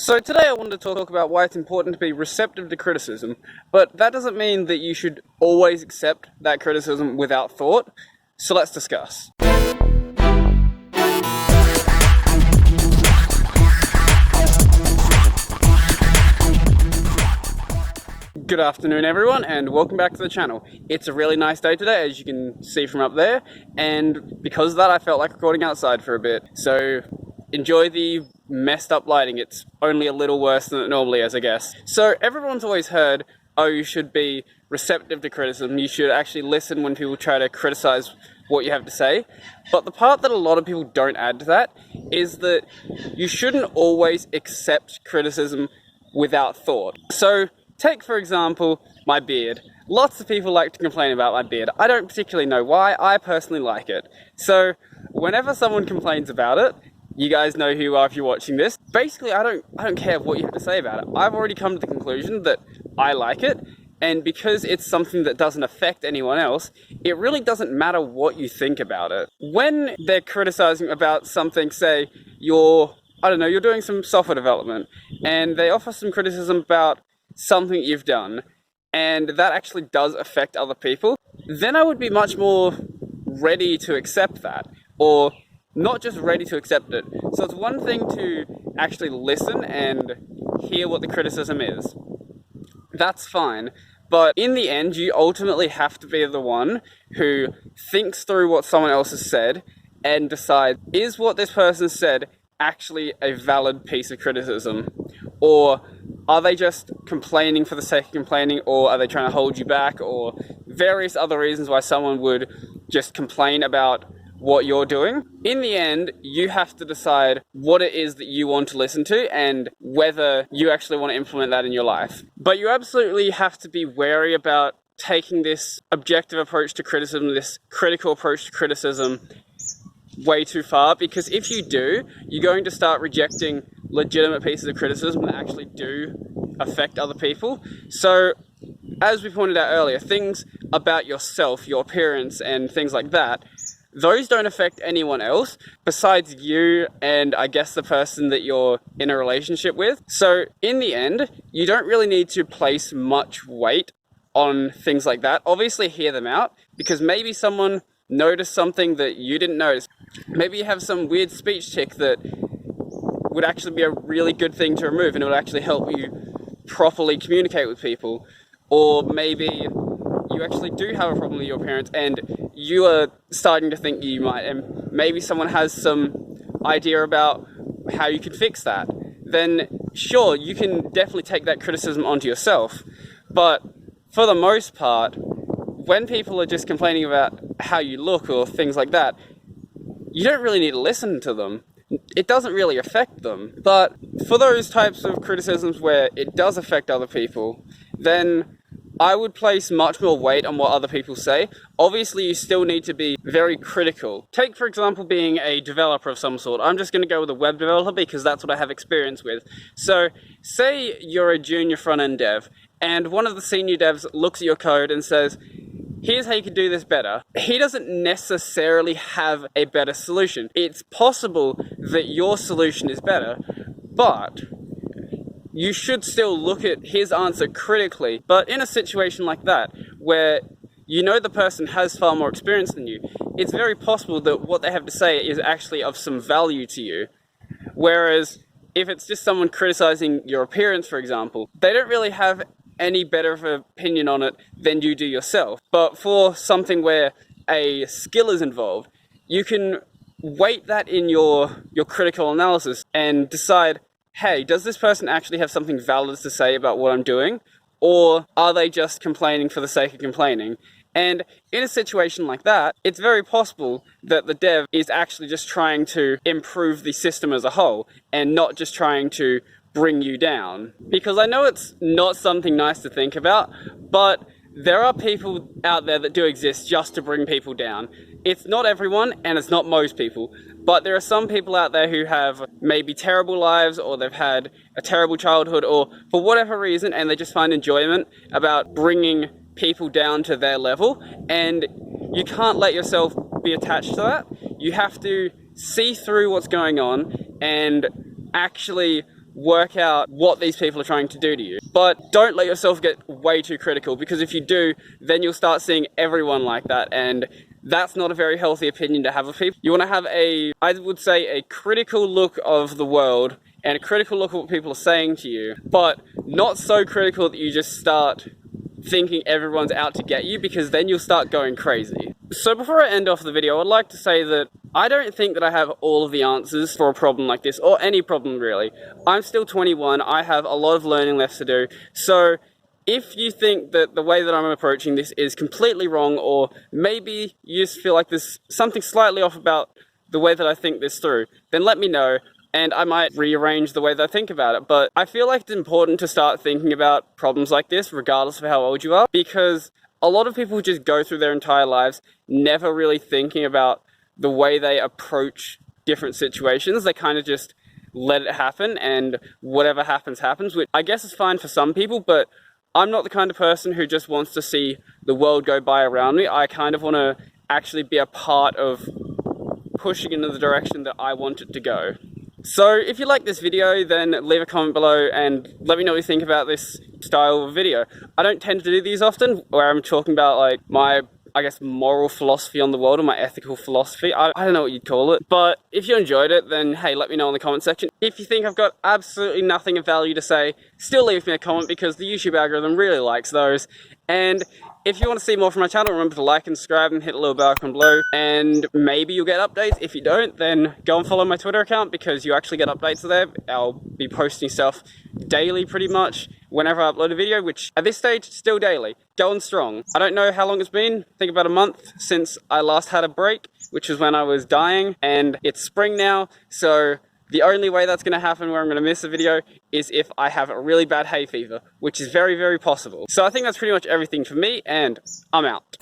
So today I wanted to talk about why it's important to be receptive to criticism, but that doesn't mean that you should always accept that criticism without thought. So let's discuss. Good afternoon everyone, and welcome back to the channel. It's a really nice day today, as you can see from up there, and because of that I felt like recording outside for a bit. So enjoy the messed up lighting. It's only a little worse than it normally is, I guess. So everyone's always heard, oh, you should be receptive to criticism, you should actually listen when people try to criticize what you have to say. But the part that a lot of people don't add to that is that you shouldn't always accept criticism without thought. So take, for example, my beard. Lots of people like to complain about my beard. I don't particularly know why. I personally like it. So whenever someone complains about it, you guys know who you are if you're watching this. Basically, I don't care what you have to say about it. I've already come to the conclusion that I like it, and because it's something that doesn't affect anyone else, it really doesn't matter what you think about it. When they're criticizing about something, say you're doing some software development, and they offer some criticism about something you've done, and that actually does affect other people, then I would be much more ready to accept that, or not just ready to accept it. So it's one thing to actually listen and hear what the criticism is. That's fine. But in the end, you ultimately have to be the one who thinks through what someone else has said and decides, is what this person said actually a valid piece of criticism? Or are they just complaining for the sake of complaining, or are they trying to hold you back, or various other reasons why someone would just complain about what you're doing? In the end, you have to decide what it is that you want to listen to and whether you actually want to implement that in your life. But you absolutely have to be wary about taking this objective approach to criticism, this critical approach to criticism, way too far, because if you do, you're going to start rejecting legitimate pieces of criticism that actually do affect other people. So, as we pointed out earlier, things about yourself, your appearance, and things like that, those don't affect anyone else besides you and I guess the person that you're in a relationship with. So in the end, you don't really need to place much weight on things like that. Obviously hear them out, because maybe someone noticed something that you didn't notice. Maybe you have some weird speech tick that would actually be a really good thing to remove, and it would actually help you properly communicate with people. Or maybe you actually do have a problem with your appearance and you are starting to think you might, and maybe someone has some idea about how you can fix that. Then sure, you can definitely take that criticism onto yourself. But for the most part, when people are just complaining about how you look or things like that, you don't really need to listen to them. It doesn't really affect them. But for those types of criticisms where it does affect other people, then I would place much more weight on what other people say. Obviously, you still need to be very critical. Take, for example, being a developer of some sort. I'm just going to go with a web developer because that's what I have experience with. So, say you're a junior front-end dev, and one of the senior devs looks at your code and says, here's how you can do this better. He doesn't necessarily have a better solution. It's possible that your solution is better, but you should still look at his answer critically. But in a situation like that, where you know the person has far more experience than you, it's very possible that what they have to say is actually of some value to you. Whereas if it's just someone criticizing your appearance, for example, they don't really have any better of an opinion on it than you do yourself. But for something where a skill is involved, you can weight that in your critical analysis and decide, hey, does this person actually have something valid to say about what I'm doing? Or are they just complaining for the sake of complaining? And in a situation like that, it's very possible that the dev is actually just trying to improve the system as a whole and not just trying to bring you down. Because I know it's not something nice to think about, but there are people out there that do exist just to bring people down. It's not everyone, and it's not most people, but there are some people out there who have maybe terrible lives, or they've had a terrible childhood, or for whatever reason, and they just find enjoyment about bringing people down to their level, and you can't let yourself be attached to that. You have to see through what's going on and actually work out what these people are trying to do to you. But don't let yourself get way too critical, because if you do, then you'll start seeing everyone like that, and that's not a very healthy opinion to have of people. You want to have I would say, a critical look of the world and a critical look at what people are saying to you, but not so critical that you just start thinking everyone's out to get you, because then you'll start going crazy. So before I end off the video, I'd like to say that I don't think that I have all of the answers for a problem like this, or any problem really. I'm still 21, I have a lot of learning left to do, so if you think that the way that I'm approaching this is completely wrong, or maybe you just feel like there's something slightly off about the way that I think this through, then let me know, and I might rearrange the way that I think about it. But I feel like it's important to start thinking about problems like this, regardless of how old you are, because a lot of people just go through their entire lives never really thinking about the way they approach different situations. They kind of just let it happen, and whatever happens, happens, which I guess is fine for some people, but I'm not the kind of person who just wants to see the world go by around me. I kind of want to actually be a part of pushing in the direction that I want it to go. So if you like this video, then leave a comment below and let me know what you think about this style of video. I don't tend to do these often, where I'm talking about like my, I guess, moral philosophy on the world, or my ethical philosophy. I don't know what you'd call it. But if you enjoyed it, then hey, let me know in the comment section. If you think I've got absolutely nothing of value to say, still leave me a comment, because the YouTube algorithm really likes those. And if you want to see more from my channel, remember to like and subscribe and hit a little bell icon below, and maybe you'll get updates. If you don't, then go and follow my Twitter account, because you actually get updates there. I'll be posting stuff daily pretty much whenever I upload a video, which at this stage, still daily. Going strong. I don't know how long it's been, I think about a month since I last had a break, which was when I was dying, and it's spring now, so the only way that's going to happen where I'm going to miss a video is if I have a really bad hay fever, which is very, very possible. So I think that's pretty much everything for me, and I'm out.